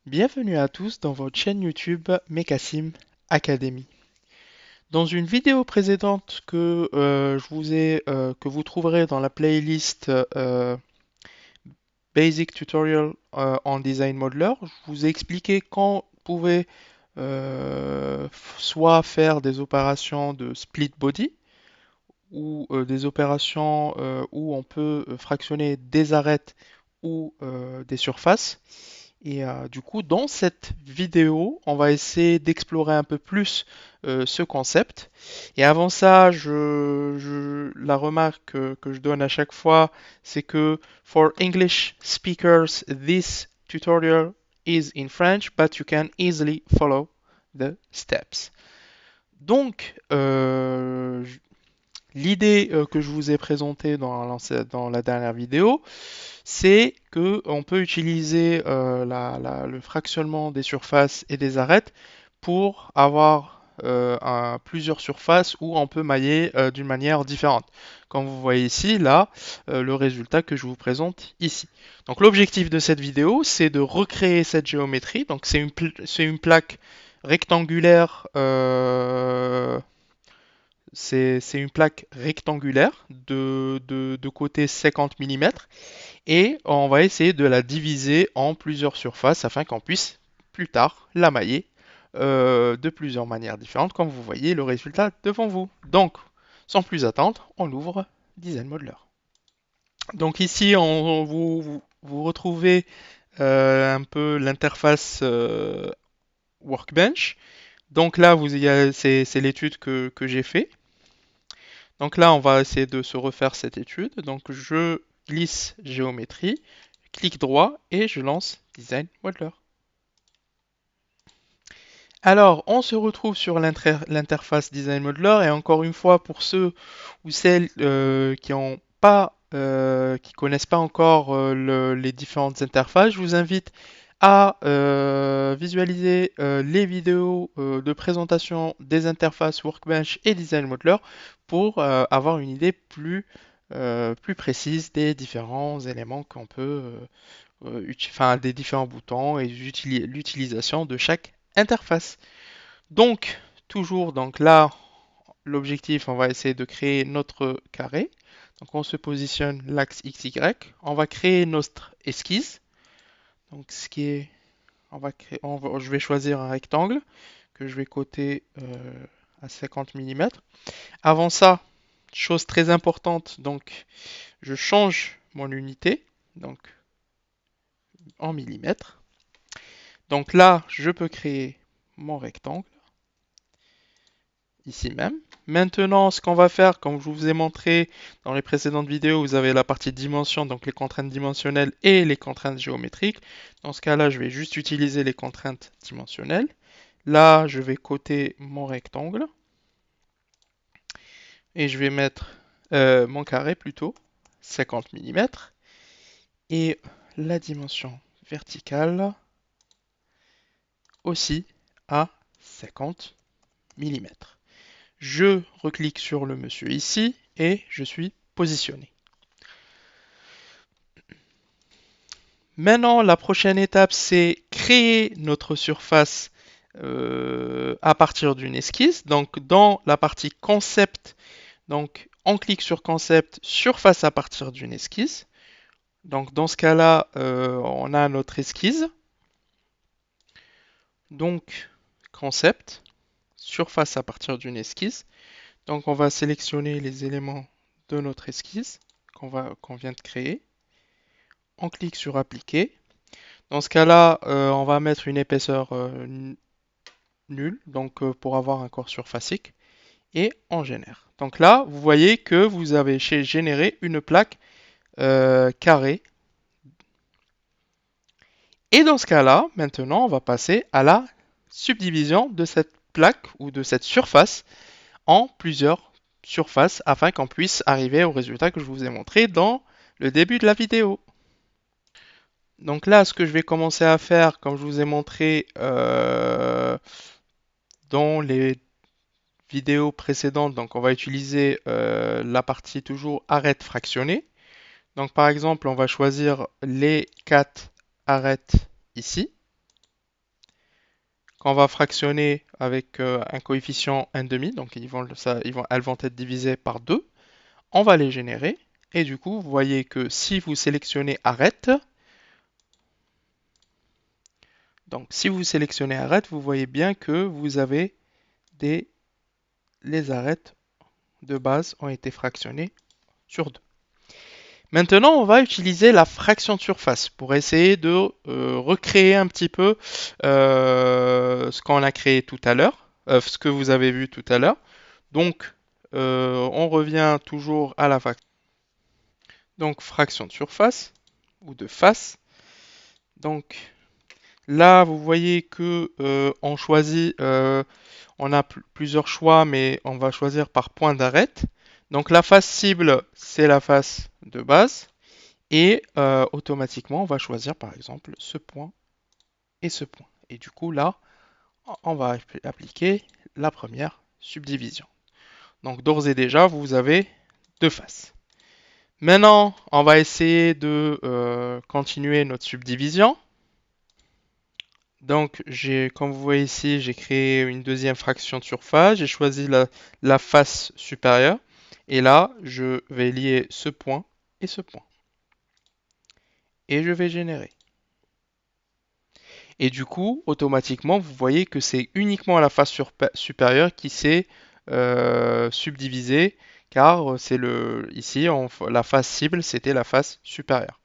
Bienvenue à tous dans votre chaîne YouTube Mekasim Academy. Dans une vidéo précédente que vous trouverez dans la playlist Basic Tutorial en Design Modeler, je vous ai expliqué quand vous pouvez soit faire des opérations de split body ou des opérations où on peut fractionner des arêtes ou des surfaces. Et du coup, dans cette vidéo, on va essayer d'explorer un peu plus ce concept. Et avant ça, la remarque que je donne à chaque fois, c'est que for English speakers, this tutorial is in French, but you can easily follow the steps. Donc, l'idée que je vous ai présentée dans la dernière vidéo, c'est que on peut utiliser le fractionnement des surfaces et des arêtes pour avoir plusieurs surfaces où on peut mailler d'une manière différente. Comme vous voyez ici, là, le résultat que je vous présente ici. Donc l'objectif de cette vidéo, c'est de recréer cette géométrie. Donc c'est une plaque rectangulaire c'est une plaque rectangulaire de côté 50 mm et on va essayer de la diviser en plusieurs surfaces afin qu'on puisse plus tard la mailler de plusieurs manières différentes comme vous voyez le résultat devant vous. Donc sans plus attendre, on ouvre Design Modeler. Donc ici vous retrouvez un peu l'interface Workbench. Donc là c'est l'étude que j'ai fait. Donc là, on va essayer de se refaire cette étude. Donc je glisse géométrie, clic droit et je lance Design Modeler. Alors, on se retrouve sur l'interface Design Modeler et encore une fois, pour ceux ou celles qui connaissent pas encore les différentes interfaces, je vous invite à visualiser les vidéos de présentation des interfaces Workbench et Design Modeler pour avoir une idée plus précise des différents éléments qu'on peut, enfin des différents boutons et l'utilisation de chaque interface. Donc, toujours donc là, l'objectif, on va essayer de créer notre carré. Donc on se positionne l'axe XY, on va créer notre esquisse. Donc ce qui est, on va créer, je vais choisir un rectangle que je vais coter à 50 mm. Avant ça, chose très importante, donc je change mon unité, donc en millimètres. Donc là, je peux créer mon rectangle ici même. Maintenant, ce qu'on va faire, comme je vous ai montré dans les précédentes vidéos, vous avez la partie dimension, donc les contraintes dimensionnelles et les contraintes géométriques. Dans ce cas-là, je vais juste utiliser les contraintes dimensionnelles. Là, je vais coter mon rectangle et je vais mettre mon carré plutôt, 50 mm, et la dimension verticale aussi à 50 mm. Je reclique sur le monsieur ici et je suis positionné. Maintenant, la prochaine étape, c'est créer notre surface à partir d'une esquisse. Donc, dans la partie concept, donc on clique sur concept, surface à partir d'une esquisse. Donc, dans ce cas-là, on a notre esquisse. Donc, concept, surface à partir d'une esquisse. Donc, on va sélectionner les éléments de notre esquisse qu'on vient de créer. On clique sur appliquer. Dans ce cas-là, on va mettre une épaisseur nulle, donc pour avoir un corps surfacique, et on génère. Donc là, vous voyez que vous avez généré une plaque carrée. Et dans ce cas-là, maintenant, on va passer à la subdivision de cette plaque ou de cette surface en plusieurs surfaces afin qu'on puisse arriver au résultat que je vous ai montré dans le début de la vidéo. Donc là, ce que je vais commencer à faire, comme je vous ai montré dans les vidéos précédentes, donc on va utiliser la partie toujours arête fractionnée. Donc par exemple, on va choisir les 4 arêtes ici. qu'on va fractionner avec un coefficient 1,5, donc elles vont être divisées par 2. On va les générer, et du coup, vous voyez que si vous sélectionnez arrête, donc si vous sélectionnez arrête, vous voyez bien que vous avez les arêtes de base ont été fractionnées sur 2. Maintenant, on va utiliser la fraction de surface pour essayer de recréer un petit peu ce qu'on a créé tout à l'heure, ce que vous avez vu tout à l'heure. Donc, on revient toujours à la fraction. Donc, fraction de surface ou de face. Donc, là, vous voyez que on choisit, on a plusieurs choix, mais on va choisir par point d'arête. Donc, la face cible, c'est la face de base. Et automatiquement, on va choisir par exemple ce point et ce point. Et du coup, là, on va appliquer la première subdivision. Donc d'ores et déjà, vous avez deux faces. Maintenant, on va essayer de continuer notre subdivision. Donc, comme vous voyez ici, j'ai créé une deuxième fraction de surface. J'ai choisi la face supérieure. Et là, je vais lier ce point et ce point. Et je vais générer. Et du coup, automatiquement, vous voyez que c'est uniquement la face supérieure qui s'est subdivisée, car ici, la face cible, c'était la face supérieure.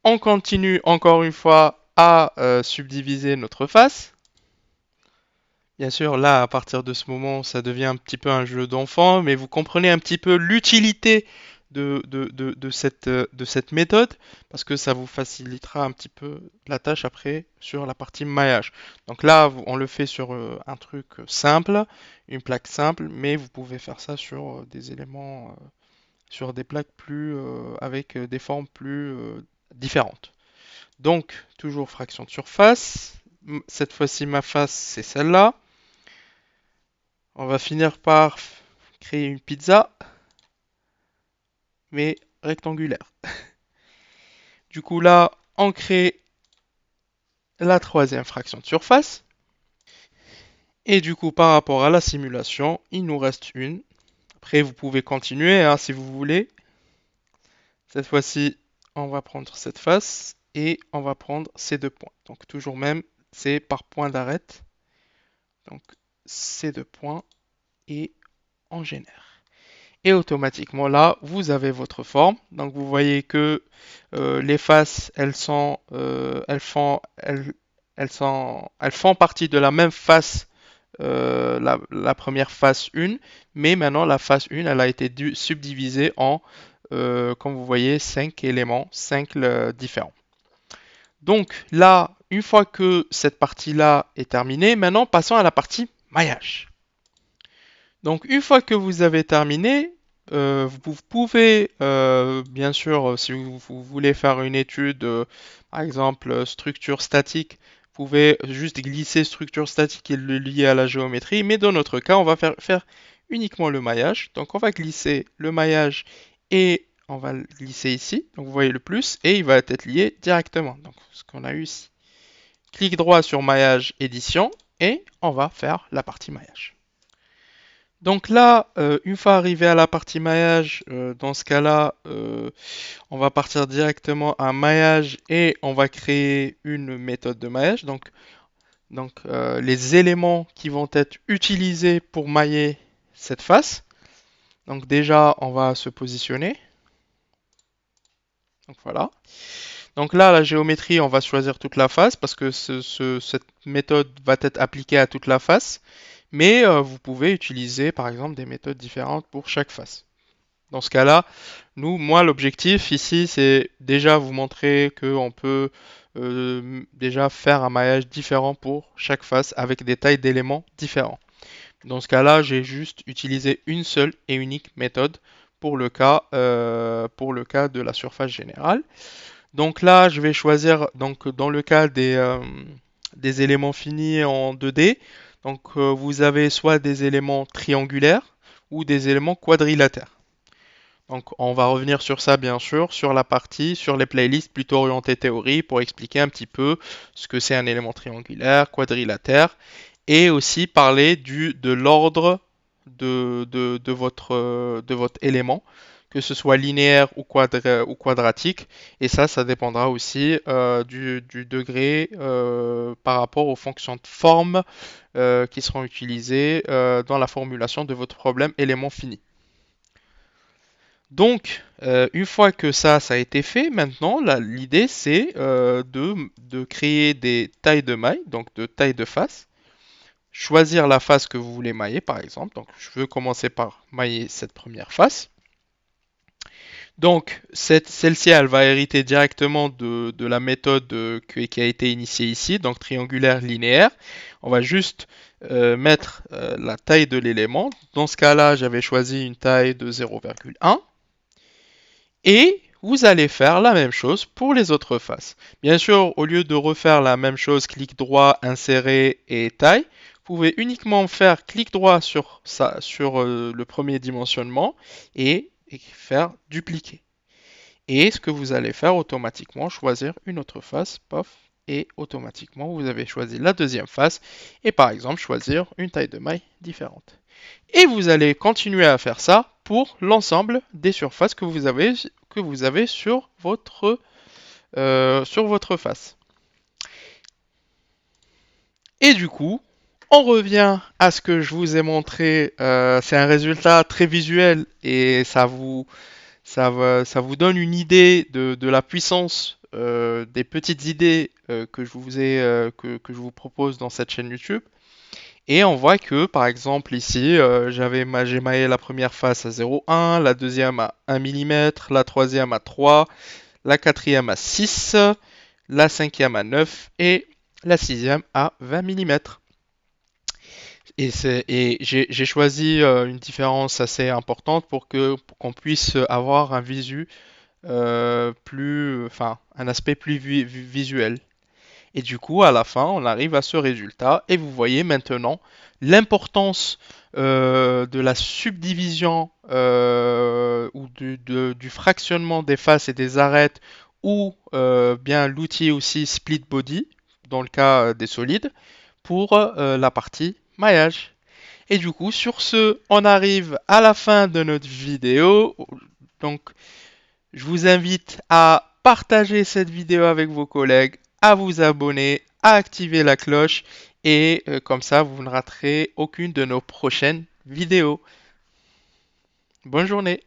On continue encore une fois à subdiviser notre face. Bien sûr, là, à partir de ce moment, ça devient un petit peu un jeu d'enfant, mais vous comprenez un petit peu l'utilité de cette méthode, parce que ça vous facilitera un petit peu la tâche après sur la partie maillage. Donc là, on le fait sur un truc simple, une plaque simple, mais vous pouvez faire ça sur des éléments, sur des plaques avec des formes plus différentes. Donc, toujours fraction de surface. Cette fois-ci, ma face, c'est celle-là. On va finir par créer une pizza, mais rectangulaire. Du coup, là, on crée la troisième fraction de surface. Et du coup, par rapport à la simulation, il nous reste une. Après, vous pouvez continuer hein, si vous voulez. Cette fois-ci, on va prendre cette face et on va prendre ces deux points. Donc, toujours même, c'est par point d'arête. Donc, ces deux points et on génère. Et automatiquement là, vous avez votre forme. Donc vous voyez que les faces, elles font partie de la même face, la première face 1, mais maintenant la face 1, elle a été subdivisée en, comme vous voyez, 5 éléments, 5 différents. Donc là, une fois que cette partie-là est terminée, maintenant passons à la partie maillage. Donc une fois que vous avez terminé, vous pouvez, bien sûr, si vous voulez faire une étude, par exemple structure statique, vous pouvez juste glisser structure statique et le lier à la géométrie, mais dans notre cas, on va faire uniquement le maillage. Donc on va glisser le maillage et on va le glisser ici. Donc vous voyez le plus et il va être lié directement. Donc ce qu'on a eu ici. Clic droit sur maillage édition et on va faire la partie maillage. Donc là, une fois arrivé à la partie maillage, dans ce cas-là, on va partir directement à maillage et on va créer une méthode de maillage. Donc les éléments qui vont être utilisés pour mailler cette face. Donc déjà, on va se positionner. Donc voilà. Donc là, la géométrie, on va choisir toute la face parce que cette méthode va être appliquée à toute la face. Mais vous pouvez utiliser par exemple des méthodes différentes pour chaque face. Dans ce cas-là, moi l'objectif ici c'est déjà vous montrer qu'on peut déjà faire un maillage différent pour chaque face avec des tailles d'éléments différents. Dans ce cas-là, j'ai juste utilisé une seule et unique méthode pour le cas de la surface générale. Donc là, je vais choisir donc dans le cas des éléments finis en 2D. Donc vous avez soit des éléments triangulaires ou des éléments quadrilatères. Donc on va revenir sur ça bien sûr, sur les playlists plutôt orientées théorie pour expliquer un petit peu ce que c'est un élément triangulaire, quadrilatère et aussi parler de l'ordre de votre élément, que ce soit linéaire ou quadratique. Et ça dépendra aussi du degré par rapport aux fonctions de forme qui seront utilisées dans la formulation de votre problème élément fini. Donc, une fois que ça a été fait, maintenant, l'idée, c'est de créer des tailles de mailles, donc de taille de face. Choisir la face que vous voulez mailler, par exemple. Donc, je veux commencer par mailler cette première face. Donc, celle-ci, elle va hériter directement de la méthode qui a été initiée ici, donc triangulaire linéaire. On va juste mettre la taille de l'élément. Dans ce cas-là, j'avais choisi une taille de 0,1. Et vous allez faire la même chose pour les autres faces. Bien sûr, au lieu de refaire la même chose, clic droit, insérer et taille, vous pouvez uniquement faire clic droit sur le premier dimensionnement et faire dupliquer. Et ce que vous allez faire automatiquement, choisir une autre face, pof, et automatiquement vous avez choisi la deuxième face et par exemple choisir une taille de maille différente. Et vous allez continuer à faire ça pour l'ensemble des surfaces que vous avez sur votre face. Et du coup, on revient à ce que je vous ai montré. C'est un résultat très visuel et ça vous donne une idée de la puissance des petites idées que je vous propose dans cette chaîne YouTube. Et on voit que, par exemple, ici, j'ai maillé la première face à 0,1, la deuxième à 1 mm, la troisième à 3, la quatrième à 6, la cinquième à 9 et la sixième à 20 mm. Et j'ai choisi une différence assez importante pour qu'on puisse avoir un aspect plus visuel. Et du coup, à la fin, on arrive à ce résultat. Et vous voyez maintenant l'importance de la subdivision ou du fractionnement des faces et des arêtes ou bien l'outil aussi split body dans le cas des solides pour la partie maillage. Et du coup, sur ce, on arrive à la fin de notre vidéo. Donc, je vous invite à partager cette vidéo avec vos collègues, à vous abonner, à activer la cloche et comme ça, vous ne raterez aucune de nos prochaines vidéos. Bonne journée!